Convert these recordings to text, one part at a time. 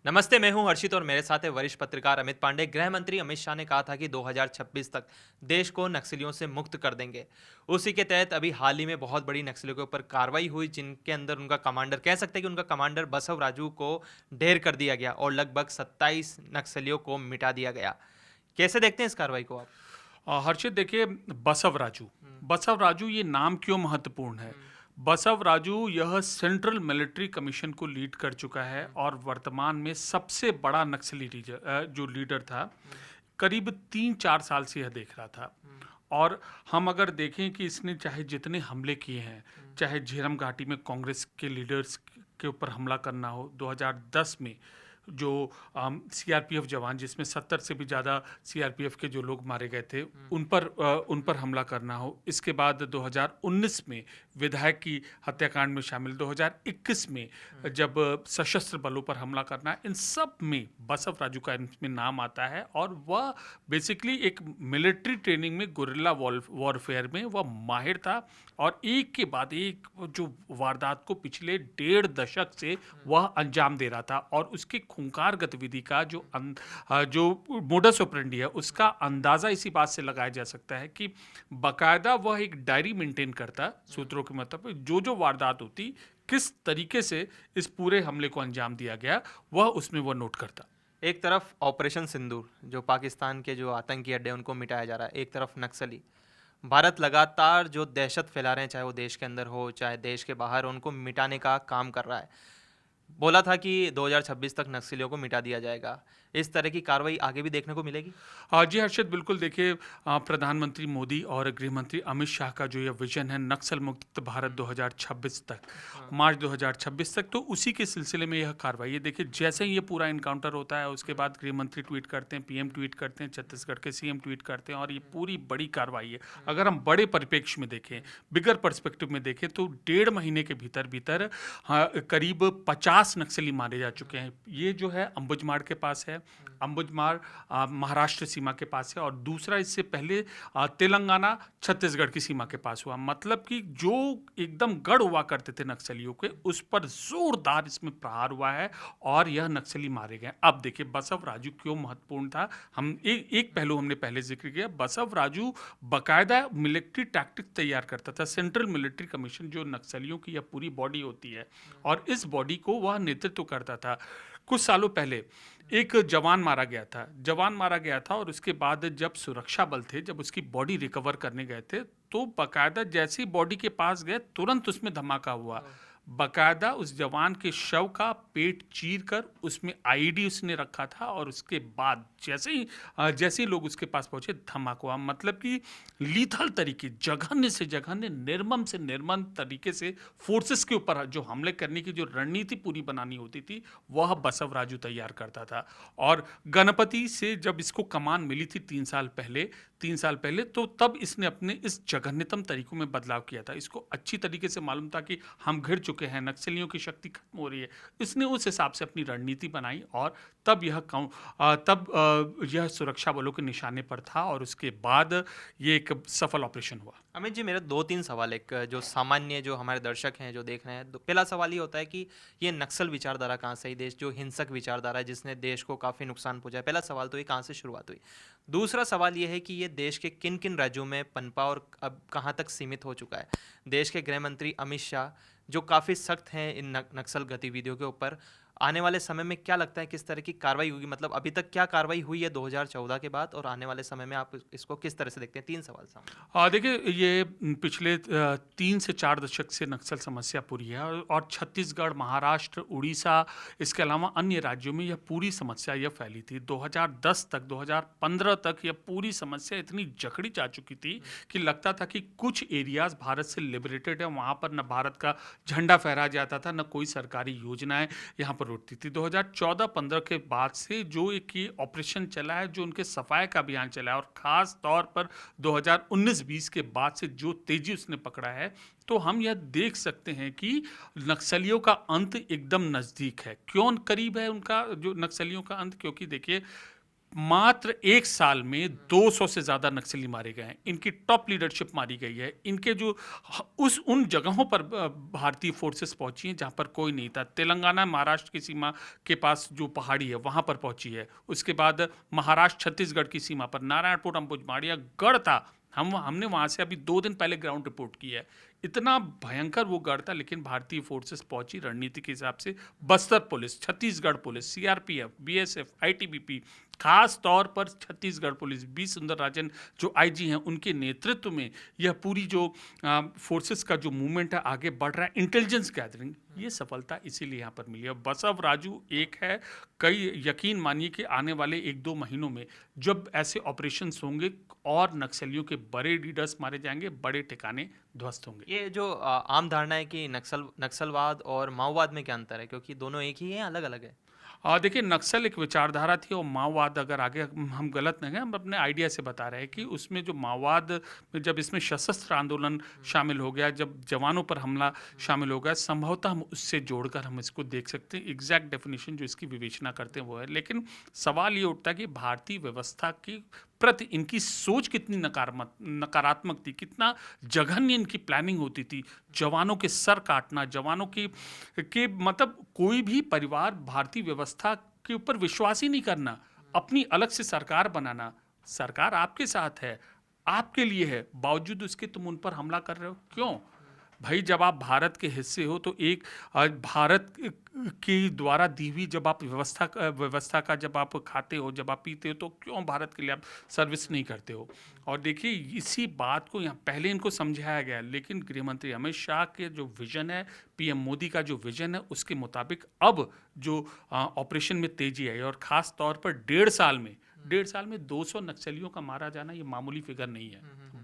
नमस्ते, मैं हूं हर्षित और मेरे साथ है वरिष्ठ पत्रकार अमित पांडे। गृह मंत्री अमित शाह ने कहा था कि 2026 तक देश को नक्सलियों से मुक्त कर देंगे। उसी के तहत अभी हाल ही में बहुत बड़ी नक्सलियों के ऊपर कार्रवाई हुई, जिनके अंदर उनका कमांडर, कह सकते हैं कि उनका कमांडर बसव राजू को ढेर कर दिया गया और लगभग 27 नक्सलियों को मिटा दिया गया। कैसे देखते हैं इस कार्रवाई को आप? हर्षित देखिए, बसव राजू। बसव राजू ये नाम क्यों महत्वपूर्ण है? बसव राजू यह सेंट्रल मिलिट्री कमीशन को लीड कर चुका है और वर्तमान में सबसे बड़ा नक्सली जो लीडर था, करीब 3-4 साल से यह देख रहा था। और हम अगर देखें कि इसने चाहे जितने हमले किए हैं, चाहे झीरम घाटी में कांग्रेस के लीडर्स के ऊपर हमला करना हो, 2010 में जो सीआरपीएफ जवान, जिसमें 70 से भी ज़्यादा सीआरपीएफ के जो लोग मारे गए थे, उन पर हमला करना हो, इसके बाद 2019 में विधायक की हत्याकांड में शामिल, 2021 में जब सशस्त्र बलों पर हमला करना है, इन सब में बसव राजू का इसमें नाम आता है। और वह बेसिकली एक मिलिट्री ट्रेनिंग में, गुरिल्ला वॉरफेयर में वह माहिर था और एक के बाद एक जो वारदात को पिछले 1.5 दशक से वह अंजाम दे रहा था। और उसकी खूंखार गतिविधि का जो मोडस ऑपरेंडी है, उसका अंदाजा इसी बात से लगाया जा सकता है कि बाकायदा वह एक डायरी मेंटेन करता, सूत्रों के मतलब जो जो वारदात होती, किस तरीके से इस पूरे हमले को अंजाम दिया गया, वह नोट करता। एक तरफ ऑपरेशन सिंदूर, जो पाकिस्तान के जो आतंकी अड्डे हैं उनको मिटाया जा रहा है, एक तरफ नक्सली। भारत लगातार जो दहशत फैला रहे हैं, चाहे वो देश के अंदर हो चाहे देश के बाहर, उनको मिटाने का काम कर रहा है। बोला था कि 2026 तक नक्सलियों को मिटा दिया जाएगा। इस तरह की कार्रवाई आगे भी देखने को मिलेगी? जी हर्षित, बिल्कुल। देखिए, प्रधानमंत्री मोदी और गृह मंत्री अमित शाह का जो यह विजन है नक्सल मुक्त भारत 2026 तक, मार्च 2026 तक, तो उसी के सिलसिले में यह कार्रवाई है। देखिए, जैसे ही ये पूरा इनकाउंटर होता है, उसके बाद गृह मंत्री ट्वीट करते हैं, पीएम ट्वीट करते हैं, छत्तीसगढ़ के सीएम ट्वीट करते हैं, और ये पूरी बड़ी कार्रवाई है। अगर हम बड़े परिप्रेक्ष्य में देखें, बिगर पर्सपेक्टिव में देखें, तो 1.5 महीने के भीतर भीतर करीब 50 नक्सली मारे जा चुके हैं। ये जो है अंबुजमाड़ के पास है, अंबुजमाड़ महाराष्ट्र सीमा के पास है, और दूसरा इससे पहले तेलंगाना छत्तीसगढ़ की सीमा के पास हुआ। मतलब कि जो एकदम गढ़ हुआ करते थे नक्सलियों के, उस पर जोरदार इसमें प्रहार हुआ है और यह नक्सली मारे गए। अब देखिए, बसव राजू क्यों महत्वपूर्ण था। हम एक पहलू हमने पहले जिक्र किया। बसव राजू बाकायदा मिलिट्री टैक्टिक तैयार करता था। सेंट्रल मिलिट्री कमीशन, जो नक्सलियों की यह पूरी बॉडी होती है, और इस बॉडी को वह नेतृत्व करता था। कुछ सालों पहले एक जवान मारा गया था, और उसके बाद जब सुरक्षा बल थे, जब उसकी बॉडी रिकवर करने गए थे, तो बाकायदा जैसे ही बॉडी के पास गए, तुरंत उसमें धमाका हुआ। बाकायदा उस जवान के शव का पेट चीर कर उसमें आईईडी उसने रखा था, और उसके बाद जैसे ही लोग उसके पास पहुंचे, धमाका हुआ। मतलब कि लीथल तरीके, जघन्य से जघन्य, निर्मम से निर्मम तरीके से फोर्सेस के ऊपर जो हमले करने की जो रणनीति पूरी बनानी होती थी, वह बसव राजू तैयार करता था। और गणपति से जब इसको कमान मिली थी 3 साल पहले, तो तब इसने अपने इस जघन्यतम तरीकों में बदलाव किया था। इसको अच्छी तरीके से मालूम था कि हम घिर चुके हैं, नक्सलियों की शक्ति खत्म हो रही है। इसने उस हिसाब से अपनी रणनीति बनाई, और तब यह सुरक्षा बलों के निशाने पर था, और उसके बाद ये एक सफल ऑपरेशन हुआ। अमित जी, मेरे 2-3 सवाल। एक जो सामान्य, जो हमारे दर्शक हैं जो देख रहे हैं, पहला सवाल ये होता है कि ये नक्सल विचारधारा कहाँ से आई? देश जो हिंसक विचारधारा है, जिसने देश को काफ़ी नुकसान पहुंचाया, पहला सवाल तो ये कहाँ से शुरुआत हुई? दूसरा सवाल ये है कि ये देश के किन किन राज्यों में पनपा और अब कहाँ तक सीमित हो चुका है? देश के गृह मंत्री अमित शाह, जो काफ़ी सख्त हैं इन नक्सल गतिविधियों के ऊपर, आने वाले समय में क्या लगता है किस तरह की कार्रवाई होगी? मतलब अभी तक क्या कार्रवाई हुई है 2014 के बाद, और आने वाले समय में आप इसको किस तरह से देखते हैं? 3 सवाल सामने। देखिए, ये पिछले 3 से 4 दशक से नक्सल समस्या पूरी है, और छत्तीसगढ़, महाराष्ट्र, उड़ीसा, इसके अलावा अन्य राज्यों में यह पूरी समस्या यह फैली थी। 2010 तक, 2015 तक यह पूरी समस्या इतनी जकड़ी जा चुकी थी कि लगता था कि कुछ एरियाज भारत से लिबरेटेड है, वहाँ पर न भारत का झंडा फहराया जाता था, न कोई सरकारी योजनाएं यहाँ पर उठती थी। 2014-15 के बाद से जो एक ये ऑपरेशन चला है, जो उनके सफाई का अभियान चला है, और खास तौर पर 2019-20 के बाद से जो तेजी उसने पकड़ा है, तो हम यह देख सकते हैं कि नक्सलियों का अंत एकदम नज़दीक है। क्यों करीब है उनका जो नक्सलियों का अंत? क्योंकि देखिए, मात्र 1 साल में 200 से ज़्यादा नक्सली मारे गए हैं। इनकी टॉप लीडरशिप मारी गई है। इनके जो उन जगहों पर भारतीय फोर्सेस पहुंची हैं जहां पर कोई नहीं था। तेलंगाना महाराष्ट्र की सीमा के पास जो पहाड़ी है वहां पर पहुंची है। उसके बाद महाराष्ट्र छत्तीसगढ़ की सीमा पर नारायणपुर अंबुजमाड़िया गढ़ था। हमने वहां से अभी 2 दिन पहले ग्राउंड रिपोर्ट की है। इतना भयंकर वो गढ़ था, लेकिन भारतीय फोर्सेस पहुंची रणनीति के हिसाब से। Bastar police, Chhattisgarh police, CRPF, BSF, ITBP, खास तौर पर छत्तीसगढ़ पुलिस, बी सुंदरराजन जो आईजी हैं उनके नेतृत्व में यह पूरी जो फोर्सेस का जो मूवमेंट है आगे बढ़ रहा है। इंटेलिजेंस गैदरिंग, ये सफलता इसीलिए यहाँ पर मिली है। बसव राजू एक है, कई यकीन मानिए कि आने वाले 1-2 महीनों में जब ऐसे ऑपरेशंस होंगे और नक्सलियों के बड़े लीडर्स मारे जाएंगे, बड़े ठिकाने ध्वस्त होंगे। ये जो आम धारणा है कि नक्सलवाद और माओवाद में क्या अंतर है, क्योंकि दोनों एक ही हैं, अलग अलग है? देखिए, नक्सल एक विचारधारा थी और माओवाद, अगर आगे हम गलत नहीं हैं, हम अपने आइडिया से बता रहे हैं कि उसमें जो माओवाद में जब इसमें सशस्त्र आंदोलन शामिल हो गया, जब जवानों पर हमला शामिल हो गया, संभवतः हम उससे जोड़कर हम इसको देख सकते हैं। एग्जैक्ट डेफिनेशन जो इसकी विवेचना करते हैं वो है। लेकिन सवाल ये उठता है कि भारतीय व्यवस्था की प्रति इनकी सोच कितनी नकारात्मक थी, कितना जघन्य इनकी प्लानिंग होती थी। जवानों के सर काटना, जवानों के मतलब कोई भी परिवार भारतीय व्यवस्था के ऊपर विश्वास ही नहीं करना, अपनी अलग से सरकार बनाना। सरकार आपके साथ है, आपके लिए है, बावजूद उसके तुम उन पर हमला कर रहे हो, क्यों? भाई, जब आप भारत के हिस्से हो तो एक भारत के द्वारा दी हुई जब आप व्यवस्था का जब आप खाते हो, जब आप पीते हो, तो क्यों भारत के लिए आप सर्विस नहीं करते हो? और देखिए, इसी बात को यहाँ पहले इनको समझाया गया, लेकिन गृहमंत्री अमित शाह के जो विजन है, पीएम मोदी का जो विजन है, उसके मुताबिक अब जो ऑपरेशन में तेजी आई, और खास तौर पर 1.5 साल में 200 नक्सलियों का मारा जाना ये मामूली फिगर नहीं है,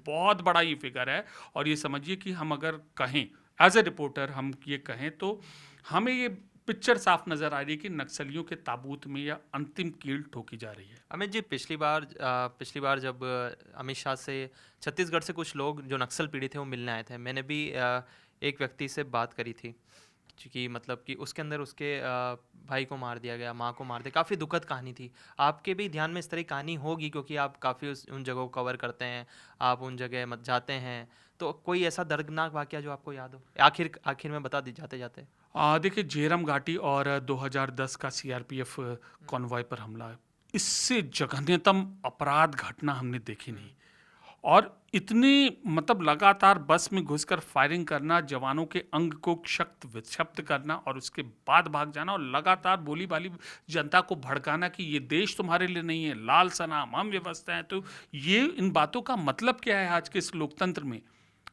बहुत बड़ा ये फिगर है। और ये समझिए कि हम अगर कहें एज ए रिपोर्टर हम ये कहें तो हमें ये पिक्चर साफ नजर आ रही है कि नक्सलियों के ताबूत में यह अंतिम कील ठोकी जा रही है। अमित जी, पिछली बार जब अमित शाह से छत्तीसगढ़ से कुछ लोग जो नक्सल पीड़ित थे वो मिलने आए थे, मैंने भी एक व्यक्ति से बात करी थी कि मतलब कि उसके अंदर उसके भाई को मार दिया गया, माँ को मार दिया। काफ़ी दुखद कहानी थी। आपके भी ध्यान में इस तरह की कहानी होगी, क्योंकि आप काफ़ी उन जगहों को कवर करते हैं, आप उन जगह मत जाते हैं, तो कोई ऐसा दर्दनाक वाकया जो आपको याद हो आखिर में बता दी जाते जाते? देखिए, झेरम घाटी और 2010 का सीआरपीएफ कॉन्वॉय पर हमला, इससे जघन्यतम अपराध घटना हमने देखी नहीं। और इतनी मतलब लगातार बस में घुसकर फायरिंग करना, जवानों के अंग को क्षत विक्षिप्त करना और उसके बाद भाग जाना, और लगातार बोली बाली जनता को भड़काना कि ये देश तुम्हारे लिए नहीं है, लाल सलाम, हम व्यवस्था है। तो ये इन बातों का मतलब क्या है आज के इस लोकतंत्र में?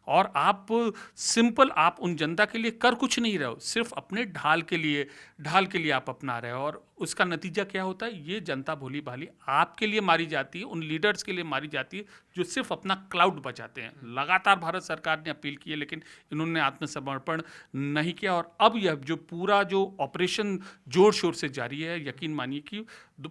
और आप उन जनता के लिए कर कुछ नहीं रहे हो, सिर्फ अपने ढाल के लिए आप अपना रहे हो। और उसका नतीजा क्या होता है? ये जनता भोली भाली आपके लिए मारी जाती है, उन लीडर्स के लिए मारी जाती है जो सिर्फ अपना क्लाउड बचाते हैं। लगातार भारत सरकार ने अपील की है, लेकिन इन्होंने आत्मसमर्पण नहीं किया। और अब यह जो पूरा जो ऑपरेशन जोर शोर से जारी है, यकीन मानिए कि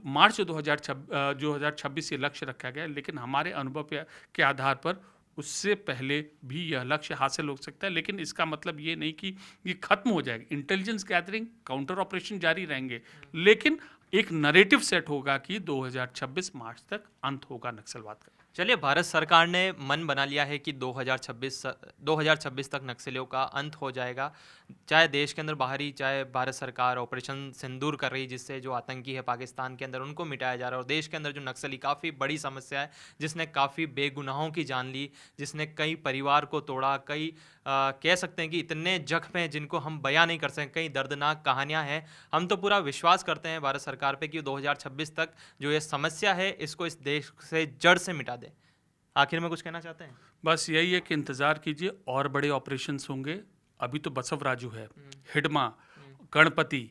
मार्च 2026 ये लक्ष्य रखा गया है, लेकिन हमारे अनुभव के आधार पर उससे पहले भी यह लक्ष्य हासिल हो सकता है। लेकिन इसका मतलब ये नहीं कि ये खत्म हो जाएगा। इंटेलिजेंस गैदरिंग, काउंटर ऑपरेशन जारी रहेंगे, लेकिन एक नैरेटिव सेट होगा कि 2026 मार्च तक अंत होगा नक्सलवाद का। चलिए, भारत सरकार ने मन बना लिया है कि 2026 तक नक्सलियों का अंत हो जाएगा। चाहे देश के अंदर बाहरी, चाहे भारत सरकार ऑपरेशन सिंदूर कर रही, जिससे जो आतंकी है पाकिस्तान के अंदर उनको मिटाया जा रहा है, और देश के अंदर जो नक्सली काफ़ी बड़ी समस्या है, जिसने काफ़ी बेगुनाहों की जान ली, जिसने कई परिवार को तोड़ा, कई कह सकते हैं कि इतने जख्म हैं जिनको हम बयां नहीं कर सकते, कई दर्दनाक कहानियां हैं। हम तो पूरा विश्वास करते हैं भारत सरकार पे कि 2026 तक जो ये समस्या है इसको इस देश से जड़ से मिटा दे। आखिर में कुछ कहना चाहते हैं? बस यही है कि इंतज़ार कीजिए, और बड़े ऑपरेशंस होंगे। अभी तो बसव राजू है, हिडमा, गणपति,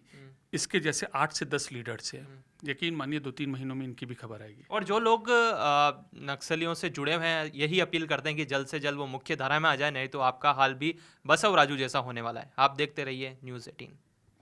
इसके जैसे 8 से 10 लीडर्स हैं। यकीन मानिए 2-3 महीनों में इनकी भी खबर आएगी। और जो लोग नक्सलियों से जुड़े हुए हैं, यही अपील करते हैं कि जल्द से जल्द वो मुख्य धारा में आ जाए, नहीं तो आपका हाल भी बसव राजू जैसा होने वाला है। आप देखते रहिए News 18।